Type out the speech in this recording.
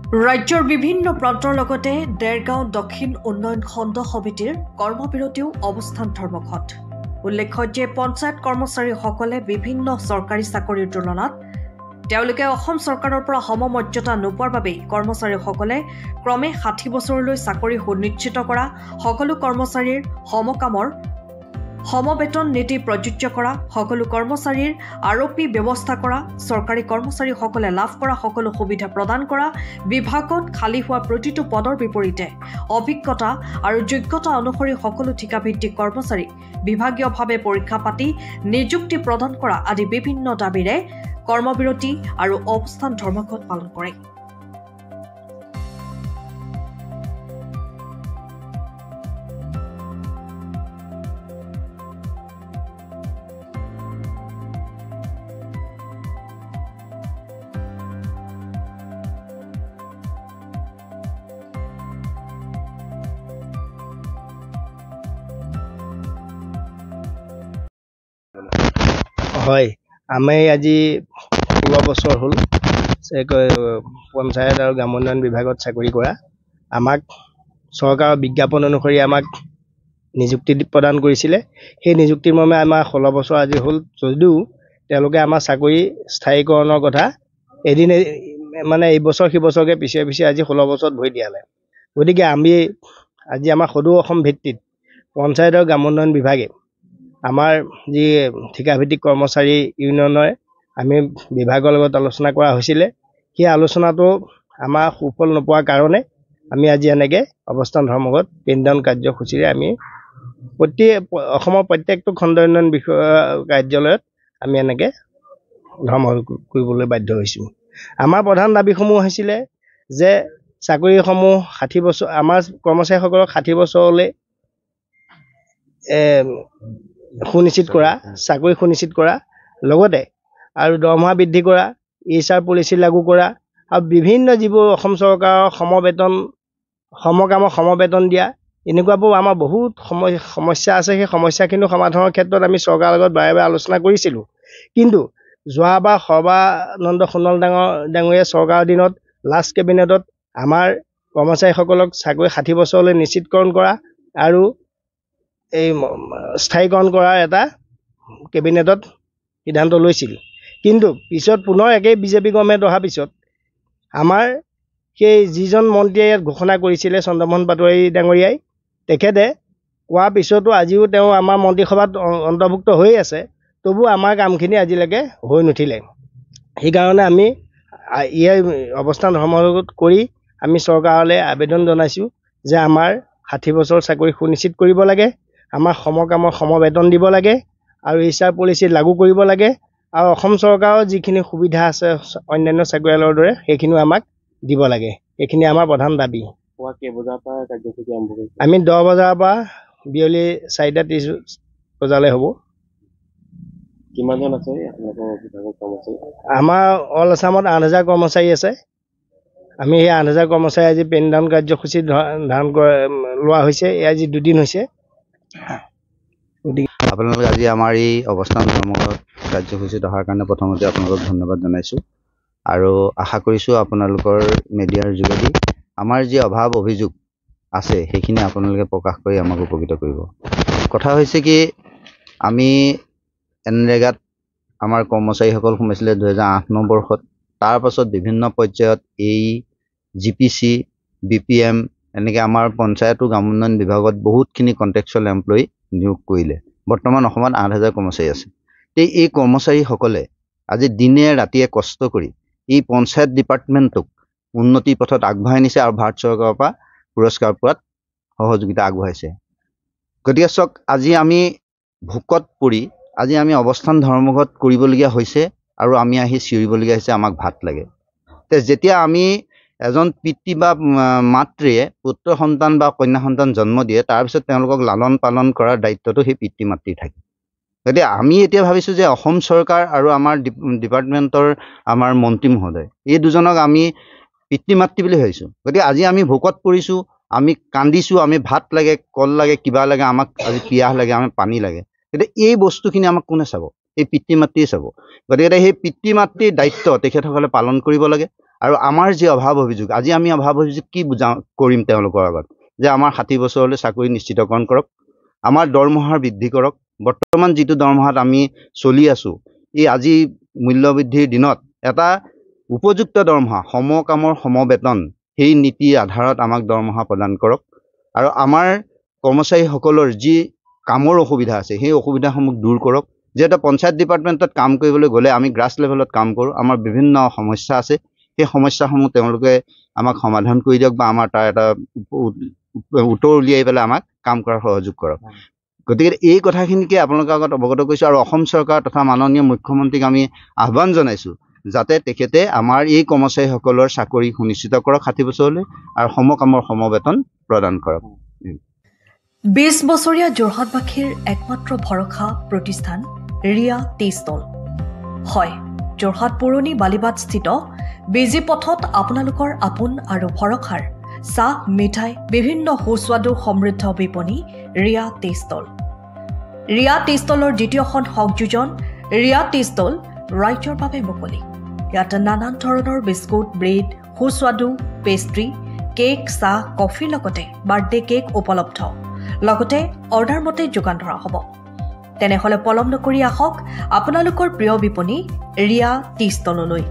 ৰাজ্যৰ বিভিন্ন প্ৰান্তৰ লগতে দেৰগাঁও দক্ষিণ উন্নয়ন খণ্ড সমিতিৰ কৰ্মবিৰতিও অৱস্থান ধৰ্মঘট। উল্লেখ্য যে পঞ্চায়ত কৰ্মচাৰীসকলে বিভিন্ন চৰকাৰী চাকৰিৰ তুলনাত তেওঁলোকে অসম চৰকাৰৰ পৰা সমমৰ্যাদা নোপোৱাৰ বাবেই কৰ্মচাৰীসকলে ক্ৰমে ৬০ বছৰলৈ চাকৰি সুনিশ্চিত কৰা, সকলো কৰ্মচাৰীৰ সমকামৰ সমবেতন নীতি প্ৰযোজ্য কৰা, সকলো কৰ্মচাৰীৰ আৰপি ব্যৱস্থা কৰা, চৰকাৰী কৰ্মচাৰীসকলে লাভ কৰা সকলো সুবিধা প্ৰদান কৰা, বিভাগত খালী হোৱা প্ৰতিটো পদৰ বিপৰীতে অভিজ্ঞতা আৰু যোগ্যতা অনুসৰি সকলো ঠিকাভিত্তিক কৰ্মচাৰীক বিভাগীয়ভাৱে পৰীক্ষা পাতি নিযুক্তি প্ৰদান কৰা আদি বিভিন্ন দাবীৰে কৰ্মবিৰতি আৰু অৱস্থান ধৰ্মঘট পালন কৰে। হয়, আমি আজি 16 বছৰ হ'ল পঞ্চায়ত আৰু গ্ৰাম উন্নয়ন বিভাগত চাকৰি কৰা। আমাক চৰকাৰৰ বিজ্ঞাপন অনুসৰি আমাক নিযুক্তি প্ৰদান কৰিছিলে। সেই নিযুক্তিৰ মৰ্মে আমাৰ 16 বছৰ আজি হ'ল, যদিও তেওঁলোকে আমাৰ চাকৰি স্থায়ীকৰণৰ কথা এদিন মানে এইবছৰ সিবছৰকে পিছে পিছে আজি 16 বছৰত ভৰি দিয়ালে। গতিকে আমি আজি আমাৰ সদৌ অসম ভিত্তিত পঞ্চায়ত আৰু গ্ৰাম উন্নয়ন বিভাগে আমাৰ যি ঠিকাভিত্তিক কৰ্মচাৰী ইউনিয়নৰ আমি বিভাগৰ লগত আলোচনা কৰা হৈছিলে। সেই আলোচনাটো আমাৰ সুফল নোপোৱাৰ কাৰণে আমি আজি এনেকৈ অৱস্থান ধৰ্মঘট পেইনডাউন কাৰ্যসূচীৰে আমি অসমৰ প্ৰত্যেকটো খণ্ড উন্নয়ন কাৰ্যালয়ত আমি এনেকৈ ধৰ্মঘট কৰিবলৈ বাধ্য হৈছোঁ। আমাৰ প্ৰধান দাবীসমূহ হৈছিলে যে চাকৰিসমূহ 60 বছৰ, আমাৰ কৰ্মচাৰীসকলক 60 বছৰলৈ সুনিশ্চিত কৰা, চাকৰি সুনিশ্চিত কৰা, লগতে আৰু দৰমহা বৃদ্ধি কৰা, HR পলিচি লাগু কৰা আৰু বিভিন্ন যিবোৰ অসম চৰকাৰৰ সমকামৰ সমবেতন দিয়া, এনেকুৱাবোৰ আমাৰ বহুত সমস্যা আছে। সেই সমস্যাখিনি সমাধানৰ ক্ষেত্ৰত আমি চৰকাৰৰ লগত বাৰে বাৰে আলোচনা কৰিছিলোঁ। কিন্তু যোৱাবাৰ সৰ্বানন্দ সোণোৱাল ডাঙৰীয়া চৰকাৰৰ দিনত লাষ্ট কেবিনেটত আমাৰ কৰ্মচাৰীসকলক চাকৰি 60 বছৰলৈ নিশ্চিতকৰণ কৰা আৰু এই স্থায়ীকৰণ কৰাৰ এটা কেবিনেটত সিদ্ধান্ত লৈছিল। কিন্তু পিছত পুনৰ একেই বিজেপি গভৰ্ণমেণ্ট অহাৰ পিছত আমাৰ সেই যিজন মন্ত্ৰীয়ে ইয়াত ঘোষণা কৰিছিলে চন্দ্ৰমোহন পাটোৱাৰী ডাঙৰীয়াই, তেখেতে কোৱাৰ পিছতো আজিও তেওঁ আমাৰ মন্ত্ৰীসভাত অন্তৰ্ভুক্ত হৈ আছে, তবু আমাৰ কামখিনি আজিলৈকে হৈ নুঠিলে। সেইকাৰণে আমি ইয়াৰ অৱস্থান ধৰ্মঘট কৰি আমি চৰকাৰলৈ আবেদন জনাইছোঁ যে আমাৰ 60 বছৰ চাকৰি সুনিশ্চিত কৰিব লাগে, আমাৰ সমকামৰ সমবেতন দিব লাগে আৰু HR পলিচি লাগু কৰিব লাগে আৰু অসম চৰকাৰৰ যিখিনি সুবিধা আছে অন্যান্য চাকৰিয়ালৰ দৰে সেইখিনিও আমাক দিব লাগে। এইখিনি আমাৰ প্ৰধান দাবী। আমি 10 বজাৰ পৰা বিয়লি 4:30 বজালৈ হ'ব। কিমানজন আছে আপোনালোকৰ বিভাগৰ কৰ্মচাৰী? আমাৰ অল আছামত 8,000 কৰ্মচাৰী আছে। আমি সেই 8,000 কৰ্মচাৰী আজি পেইনডাউন কাৰ্যসূচী ধাৰণ লোৱা হৈছে। আজি 2 দিন হৈছে। আপোনালোক আজি আমাৰ এই অৱস্থান ধৰ্মঘট কাৰ্যসূচীত অহাৰ কাৰণে প্ৰথমতে আপোনালোকক ধন্যবাদ জনাইছোঁ আৰু আশা কৰিছোঁ আপোনালোকৰ মিডিয়াৰ যোগেদি আমাৰ যি অভাৱ অভিযোগ আছে সেইখিনি আপোনালোকে প্ৰকাশ কৰি আমাক উপকৃত কৰিব। কথা হৈছে কি, আমি এনৰেগাত আমাৰ কৰ্মচাৰীসকল সোমাইছিলে 2008 বৰ্ষত। তাৰ পাছত বিভিন্ন পৰ্যায়ত GPC, BPM এনেকৈ আমাৰ পঞ্চায়তো গ্ৰাম উন্নয়ন বিভাগত বহুতখিনি কণ্ট্ৰেকচুৱেল এমপ্লয়ী নিয়োগ কৰিলে। বৰ্তমান অসমত 8,000 কৰ্মচাৰী আছে। এই কৰ্মচাৰীসকলে আজি দিনে ৰাতিয়ে কষ্ট কৰি এই পঞ্চায়ত ডিপাৰ্টমেণ্টক উন্নতিৰ পথত আগবঢ়াই নিছে আৰু ভাৰত চৰকাৰৰ পৰা পুৰস্কাৰ পোৱাত সহযোগিতা আগবঢ়াইছে। গতিকে চাওক, আজি আমি ভোকত পৰি আজি আমি অৱস্থান ধৰ্মঘট কৰিবলগীয়া হৈছে আৰু আমি আহি চিঞৰিবলগীয়া হৈছে আমাক ভাত লাগে। যেতিয়া আমি এজন পিতৃ বা মাতৃয়ে পুত্ৰ সন্তান বা কন্যা সন্তান জন্ম দিয়ে, তাৰপিছত তেওঁলোকক লালন পালন কৰাৰ দায়িত্বটো সেই পিতৃ মাতৃৰ থাকে। গতিকে আমি এতিয়া ভাবিছোঁ যে অসম চৰকাৰ আৰু আমাৰ ডিপাৰ্টমেণ্টৰ আমাৰ মন্ত্ৰী মহোদয় এই দুজনক আমি পিতৃ মাতৃ বুলি ভাবিছোঁ। গতিকে আজি আমি ভোকত পৰিছোঁ, আমি কান্দিছোঁ, আমি ভাত লাগে, কল লাগে, কিবা লাগে, আমাক আজি পিয়াহ লাগে, আমাক পানী লাগে। গতিকে এই বস্তুখিনি আমাক কোনে চাব? এই পিতৃ মাতৃয়ে চাব। গতিকে সেই পিতৃ মাতৃৰ দায়িত্ব তেখেতসকলে পালন কৰিব লাগে আৰু আমাৰ যি অভাৱ অভিযোগ আজি আমি অভাৱ অভিযোগ কি কৰিম তেওঁলোকৰ আগত যে আমাৰ 60 বছৰলৈ চাকৰি নিশ্চিতকৰণ কৰক, আমাৰ দৰমহাৰ বৃদ্ধি কৰক। বৰ্তমান যিটো দৰমহাত আমি চলি আছোঁ, এই আজি মূল্যবৃদ্ধিৰ দিনত এটা উপযুক্ত দৰমহা, সমকামৰ সমবেতন, সেই নীতিৰ আধাৰত আমাক দৰমহা প্ৰদান কৰক। আৰু আমাৰ কৰ্মচাৰীসকলৰ যি কামৰ অসুবিধা আছে সেই অসুবিধাসমূহ দূৰ কৰক। যিহেতু পঞ্চায়ত ডিপাৰ্টমেণ্টত কাম কৰিবলৈ গ'লে আমি গ্ৰাছ লেভেলত কাম কৰোঁ, আমাৰ বিভিন্ন সমস্যা আছে, সেই সমস্যাসমূহ তেওঁলোকে আমাক সমাধান কৰি দিয়ক বা আমাৰ তাৰ এটা উত্তৰ উলিয়াই পেলাই আমাক কাম কৰাৰ সহযোগ কৰক। গতিকে এই কথাখিনিকে আপোনালোকৰ আগত অৱগত কৰিছোঁ আৰু অসম চৰকাৰ তথা মাননীয় মুখ্যমন্ত্ৰীক আমি আহ্বান জনাইছোঁ যাতে তেখেতে আমাৰ এই কৰ্মচাৰীসকলৰ চাকৰি সুনিশ্চিত কৰক 60 বছৰলৈ আৰু সমকামৰ সমবেতন প্ৰদান কৰক। 20 বছৰীয়া যোৰহাটবাসীৰ একমাত্ৰ ভৰসা প্ৰতিষ্ঠান ৰিয়া টি ষ্টল। হয়, যোৰহাট পুৰণি বালিবাট স্থিত বিজি পথত আপোনালোকৰ আপোন আৰু ভৰসাৰ চাহ, মিঠাই, বিভিন্ন সুস্বাদু সমৃদ্ধ বিপণী Riya tea stall. Riya tea ষ্টলৰ দ্বিতীয়খন সংযোজন ৰিয়া টি ষ্টল ৰাইজৰ বাবে মুকলি। ইয়াত নানান ধৰণৰ বিস্কুট, ব্ৰেড, সুস্বাদু পেষ্ট্ৰি, কেক, চাহ, কফিৰ লগতে বাৰ্থডে কেক উপলব্ধ। লগতে অৰ্ডাৰ মতে যোগান ধৰা হ'ব। তেনেহ'লে পলম নকৰি আহক আপোনালোকৰ প্ৰিয় বিপণী ৰিয়া টি ষ্টললৈ।